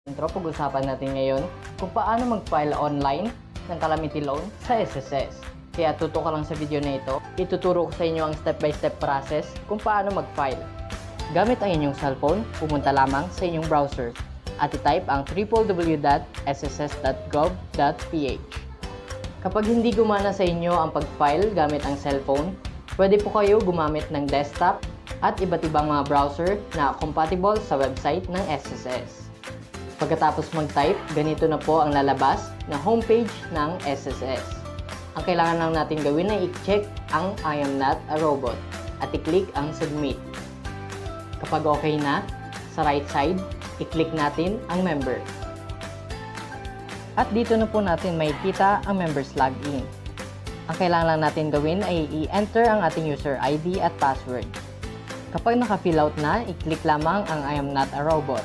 Intro, pag-usapan natin ngayon kung paano mag-file online ng calamity loan sa SSS. Kaya tuto ka lang sa video na ito, ituturo ko sa inyo ang step-by-step process kung paano mag-file. Gamit ang inyong cellphone, pumunta lamang sa inyong browser at i-type ang www.sss.gov.ph. Kapag hindi gumana sa inyo ang pag-file gamit ang cellphone, pwede po kayo gumamit ng desktop at iba't ibang mga browser na compatible sa website ng SSS. Pagkatapos mag-type, ganito na po ang lalabas na homepage ng SSS. Ang kailangan lang natin gawin ay i-check ang I am not a robot at i-click ang submit. Kapag okay na, sa right side, i-click natin ang member. At dito na po natin makikita ang members login. Ang kailangan lang natin gawin ay i-enter ang ating user ID at password. Kapag naka-fill out na, i-click lamang ang I am not a robot.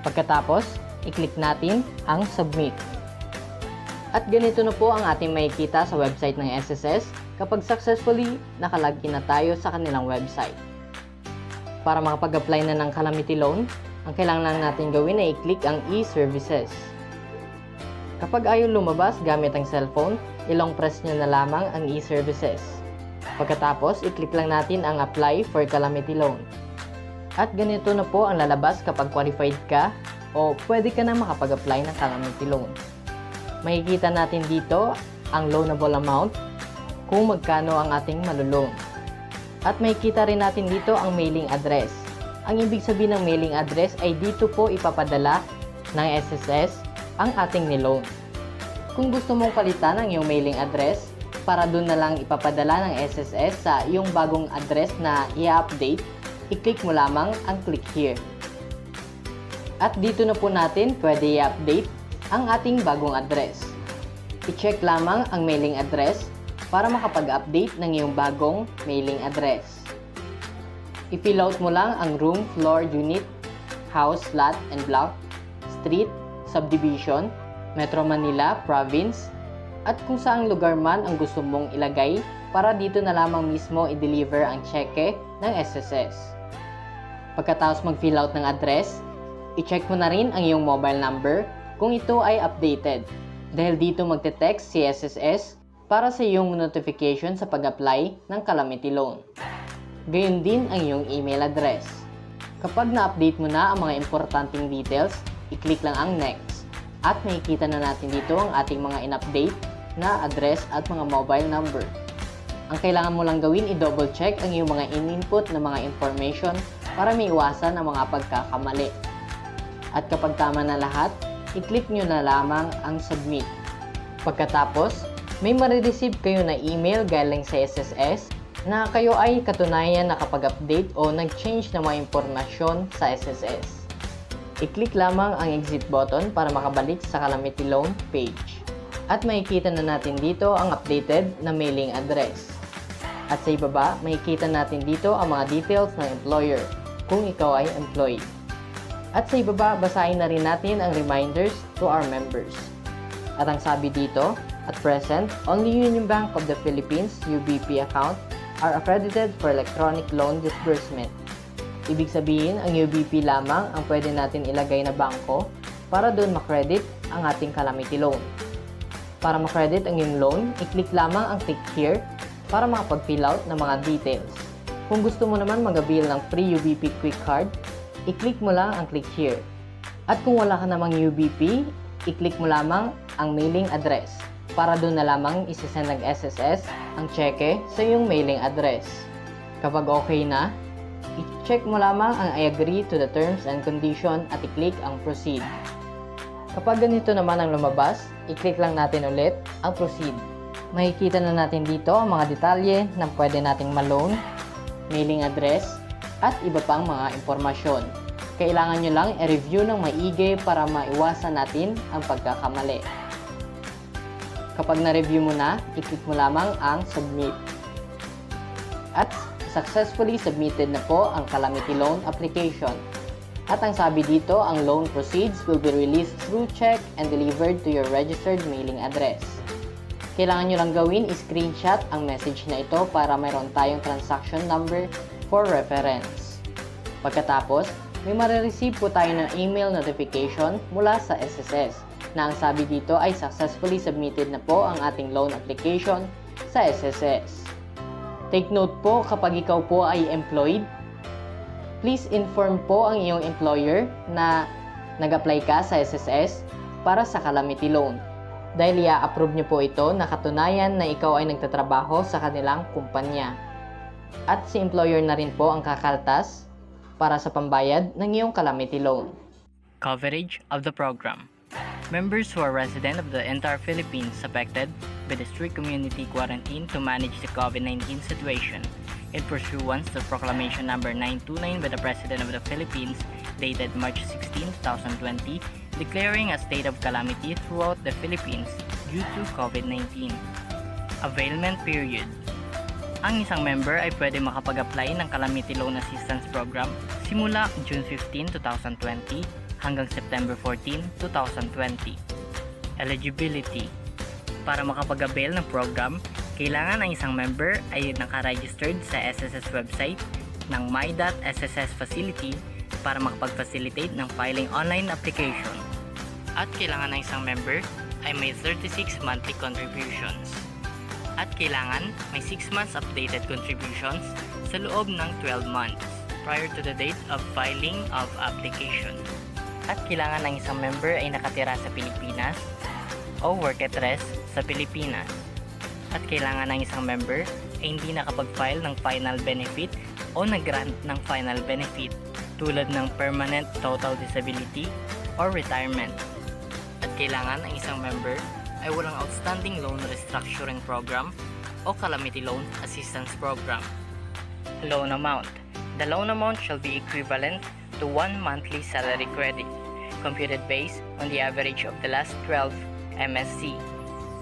Pagkatapos, i-click natin ang submit. At ganito na po ang ating makikita sa website ng SSS kapag successfully nakalagin na tayo sa kanilang website. Para makapag-apply na ng calamity loan, ang kailangan lang natin gawin ay i-click ang e-services. Kapag ayaw lumabas gamit ang cellphone, i-long press nyo na lamang ang e-services. Pagkatapos, i-click lang natin ang apply for calamity loan. At ganito na po ang lalabas kapag qualified ka o pwede ka na makapag-apply ng calamity loan. Makikita natin dito ang loanable amount, kung magkano ang ating malulong. At makikita rin natin dito ang mailing address. Ang ibig sabihin ng mailing address ay dito po ipapadala ng SSS ang ating niloan. Kung gusto mong palitan ang iyong mailing address, para doon na lang ipapadala ng SSS sa iyong bagong address na i-update, i-click mo lamang ang click here. At dito na po natin pwede i-update ang ating bagong address. I-check lamang ang mailing address para makapag-update ng iyong bagong mailing address. I-fill out mo lang ang room, floor, unit, house, lot, and block, street, subdivision, Metro Manila, province, at kung saang lugar man ang gusto mong ilagay para dito na lamang mismo i-deliver ang cheque ng SSS. Pagkatapos mag-fill out ng address, i-check mo na rin ang iyong mobile number kung ito ay updated dahil dito magte-text si SSS para sa iyong notification sa pag-apply ng calamity loan. Gayon din ang iyong email address. Kapag na-update mo na ang mga importanteng details, i-click lang ang next at makikita na natin dito ang ating mga in-update na address at mga mobile number. Ang kailangan mo lang gawin, i-double check ang iyong mga in-input na mga information para maiwasan ang mga pagkakamali. At kapag tama na lahat, i-click nyo na lamang ang submit. Pagkatapos, may marireceive kayo na email galing sa SSS na kayo ay katunayan nakapag-update o nag-change na mga impormasyon sa SSS. I-click lamang ang exit button para makabalik sa calamity loan page. At makikita na natin dito ang updated na mailing address. At sa ibaba, makikita natin dito ang mga details ng employer kung ikaw ay employee. At sa ibaba, basahin na rin natin ang reminders to our members. At ang sabi dito, at present, only Union Bank of the Philippines UBP account are accredited for electronic loan disbursement. Ibig sabihin, ang UBP lamang ang pwede natin ilagay na bangko para doon makredit ang ating calamity loan. Para makredit ang iyong loan, i-click lamang ang click here para makapag-fill out ng mga details. Kung gusto mo naman mag-avail ng free UBP Quick Card, i-click mo lang ang click here. At kung wala ka namang UBP, i-click mo lamang ang mailing address para doon na lamang isasend ng SSS ang cheque sa iyong mailing address. Kapag okay na, i-check mo lamang ang I agree to the terms and condition at i-click ang proceed. Kapag ganito naman ang lumabas, i-click lang natin ulit ang proceed. Makikita na natin dito ang mga detalye na pwede nating ma-loan, mailing address, at iba pang mga impormasyon. Kailangan nyo lang i-review ng maigi para maiwasan natin ang pagkakamali. Kapag na-review mo na, i-click mo lamang ang submit. At successfully submitted na po ang calamity loan application. At ang sabi dito, ang loan proceeds will be released through check and delivered to your registered mailing address. Kailangan nyo lang gawin, i-screenshot ang message na ito para mayroon tayong transaction number for reference. Pagkatapos, may marireceive po tayo ng email notification mula sa SSS na ang sabi dito ay successfully submitted na po ang ating loan application sa SSS. Take note po kapag ikaw po ay employed, please inform po ang iyong employer na nag-apply ka sa SSS para sa calamity loan. Dahil i-approve niyo po ito na katunayan na ikaw ay nagtatrabaho sa kanilang kumpanya. At si employer na rin po ang kakaltas para sa pambayad ng iyong calamity loan. Coverage of the program. Members who are resident of the entire Philippines affected by the strict community quarantine to manage the COVID-19 situation in pursuance to Proclamation Number 929 by the President of the Philippines dated March 16, 2020, declaring a state of calamity throughout the Philippines due to COVID-19. Availment period. Ang isang member ay pwede makapag-apply ng Calamity Loan Assistance Program simula June 15, 2020 hanggang September 14, 2020. Eligibility. Para makapag-avail ng program, kailangan ang isang member ay naka-registered sa SSS website ng my.sss facility para makapag-facilitate ng filing online application. At kailangan ng isang member ay may 36 monthly contributions. At kailangan may 6 months updated contributions sa loob ng 12 months prior to the date of filing of application. At kailangan ng isang member ay nakatira sa Pilipinas o work at rest sa Pilipinas. At kailangan ng isang member ay hindi nakapag-file ng final benefit o nag-grant ng final benefit tulad ng permanent total disability or retirement. At kailangan ng isang member ay walang outstanding loan restructuring program o calamity loan assistance program. Loan amount. The loan amount shall be equivalent to 1 monthly salary credit, computed based on the average of the last 12 MSC,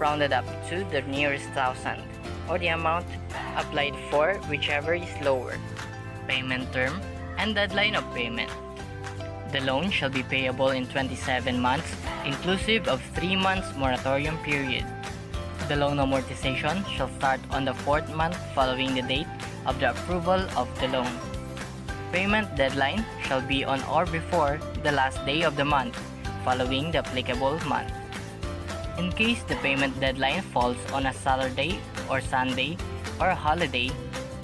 rounded up to the nearest thousand, or the amount applied for whichever is lower. Payment term and deadline of payment. The loan shall be payable in 27 months, inclusive of 3 months moratorium period. The loan amortization shall start on the 4th month following the date of the approval of the loan. Payment deadline shall be on or before the last day of the month following the applicable month. In case the payment deadline falls on a Saturday or Sunday or a holiday,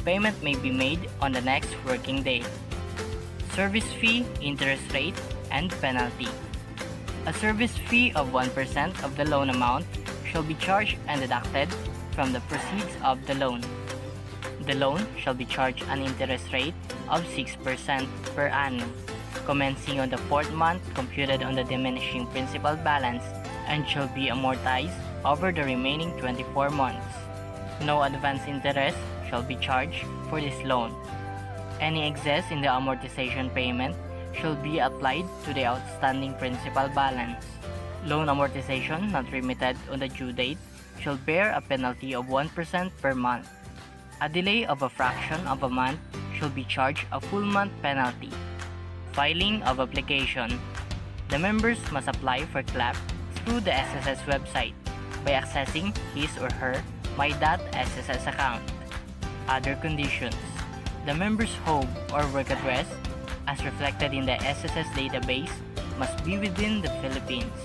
payment may be made on the next working day. Service fee, interest rate, and penalty. A service fee of 1% of the loan amount shall be charged and deducted from the proceeds of the loan. The loan shall be charged an interest rate of 6% per annum, commencing on the 4th month computed on the diminishing principal balance and shall be amortized over the remaining 24 months. No advance interest shall be charged for this loan. Any excess in the amortization payment shall be applied to the outstanding principal balance. Loan amortization not remitted on the due date shall bear a penalty of 1% per month. A delay of a fraction of a month shall be charged a full month penalty. Filing of application. The members must apply for CLAP through the SSS website by accessing his or her my.sss account. Other conditions. The member's home or work address, as reflected in the SSS database, must be within the Philippines.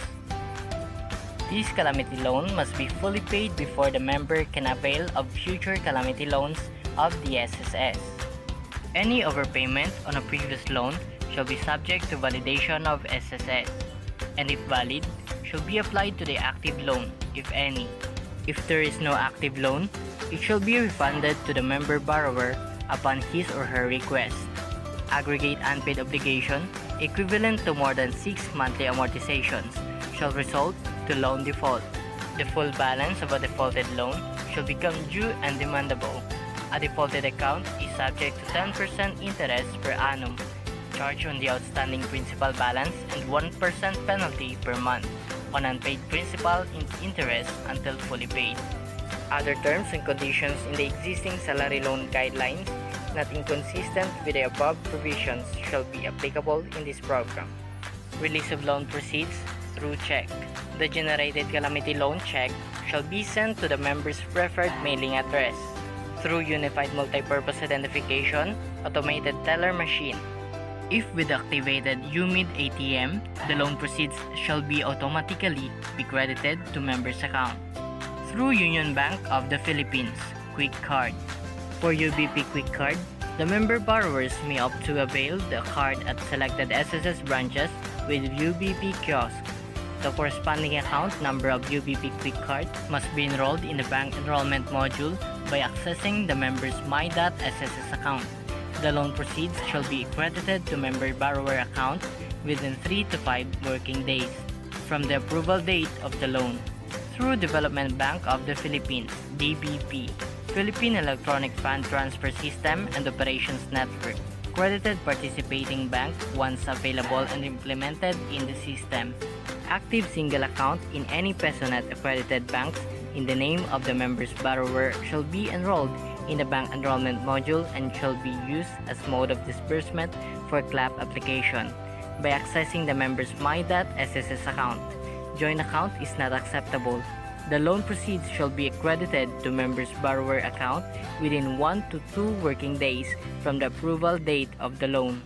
This calamity loan must be fully paid before the member can avail of future calamity loans of the SSS. Any overpayment on a previous loan shall be subject to validation of SSS, and if valid, shall be applied to the active loan, if any. If there is no active loan, it shall be refunded to the member borrower upon his or her request. Aggregate unpaid obligation equivalent to more than 6 monthly amortizations shall result to loan default. The full balance of a defaulted loan shall become due and demandable. A defaulted account is subject to 10% interest per annum charged on the outstanding principal balance and 1% penalty per month on unpaid principal and interest until fully paid. Other terms and conditions in the existing salary loan guidelines not inconsistent with the above provisions shall be applicable in this program. Release of loan proceeds through check. The generated calamity loan check shall be sent to the member's preferred mailing address through Unified Multipurpose Identification Automated Teller Machine. If with activated UMID ATM, the loan proceeds shall be automatically be credited to member's account. Through Union Bank of the Philippines Quick Card. For UBP Quick Card, the member borrowers may opt to avail the card at selected SSS branches with UBP kiosk. The corresponding account number of UBP Quick Card must be enrolled in the bank enrollment module by accessing the member's My.SSS account. The loan proceeds shall be credited to member borrower account within 3 to 5 working days from the approval date of the loan. Through Development Bank of the Philippines DBP, Philippine Electronic Fund Transfer System and Operations Network, credited participating bank once available and implemented in the system. Active single account in any PesoNet accredited banks in the name of the member's borrower shall be enrolled in the bank enrollment module and shall be used as mode of disbursement for CLAP application by accessing the member's My.SSS account. Joint account is not acceptable. The loan proceeds shall be accredited to member's borrower account within 1 to 2 working days from the approval date of the loan.